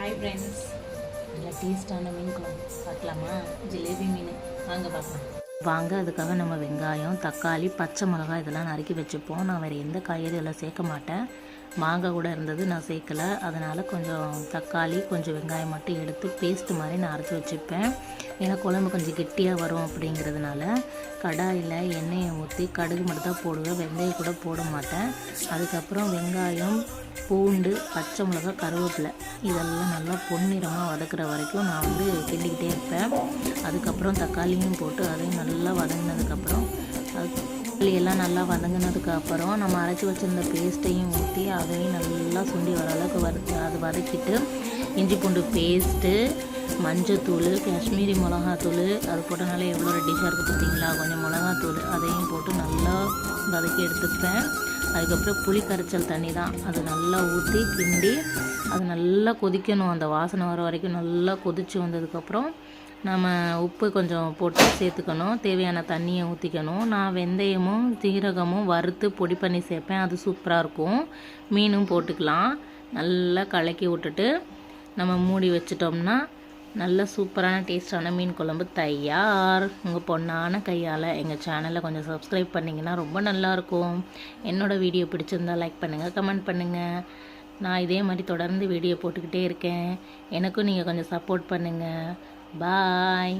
Hi friends, நல்லா டேஸ்டான மீன் குழம்பு பார்க்கலாமா? ஜிலேபி மீன் வாங்க பார்க்கலாம். வாங்க, அதுக்காக நம்ம வெங்காயம், தக்காளி, பச்சை மிளகாய் இதெல்லாம் நறுக்கி வச்சுப்போம். நான் வேறு எந்த காய்கறி எல்லாம் சேர்க்க மாட்டேன். மாங்காய் கூட இருந்தது, நான் சேர்க்கலை. அதனால் கொஞ்சம் தக்காளி, கொஞ்சம் வெங்காயம் மட்டும் எடுத்து பேஸ்ட்டு மாதிரி நான் அரைச்சி வச்சுப்பேன். ஏன்னா குழம்பு கொஞ்சம் கெட்டியாக வரும் அப்படிங்கிறதுனால கடாயில் எண்ணெயை ஊற்றி கடுகு மட்டும் தான் போடுவேன், வெந்தயம் கூட போட மாட்டேன். அதுக்கப்புறம் வெங்காயம், பூண்டு, பச்சை மிளகாய், கருவேப்பிலை இதெல்லாம் நல்லா பொன்னிறமாக வதக்குற வரைக்கும் நான் கிண்டிக்கிட்டே இருப்பேன். அதுக்கப்புறம் தக்காளியும் போட்டு அதையும் நல்லா வதங்கினதுக்கப்புறம் எல்லாம் நல்லா வதங்கினதுக்கப்புறம் நம்ம அரைச்சி வச்சுருந்த பேஸ்ட்டையும் ஊற்றி அதையும் நல்லா சுண்டி வர அளவுக்கு அது வதக்கிட்டு இஞ்சி பூண்டு பேஸ்ட்டு, மஞ்சத்தூள், காஷ்மீரி மிளகாத்தூள் அது போட்டனால எவ்வளோ ரெட்டிஷாக இருக்குது பார்த்தீங்களா? கொஞ்சம் மிளகாத்தூள் அதையும் போட்டு நல்லா வதக்கி எடுத்துப்பேன். அதுக்கப்புறம் புளி கரைச்சல் தண்ணி தான், அது நல்லா ஊற்றி கிண்டி அது நல்லா கொதிக்கணும். அந்த வாசனை வர வரைக்கும் நல்லா கொதித்து வந்ததுக்கப்புறம் நம்ம உப்பு கொஞ்சம் போட்டு சேர்த்துக்கணும், தேவையான தண்ணியை ஊற்றிக்கணும். நான் வெந்தயமும் சீரகமும் வறுத்து பொடி பண்ணி சேர்ப்பேன், அது சூப்பராக இருக்கும். மீனும் போட்டுக்கலாம். நல்லா கலக்கி விட்டுட்டு நம்ம மூடி வச்சிட்டோம்னா நல்ல சூப்பரான டேஸ்டான மீன் குழம்பு தயார். உங்கள் பொண்ணான கையால் எங்கள் சேனலை கொஞ்சம் சப்ஸ்கிரைப் பண்ணிங்கன்னா ரொம்ப நல்லாயிருக்கும். என்னோடய வீடியோ பிடிச்சிருந்தா லைக் பண்ணுங்கள், கமெண்ட் பண்ணுங்கள். நான் இதே மாதிரி தொடர்ந்து வீடியோ போட்டுக்கிட்டே இருக்கேன். எனக்கும் நீங்கள் கொஞ்சம் சப்போர்ட் பண்ணுங்கள். பாய்.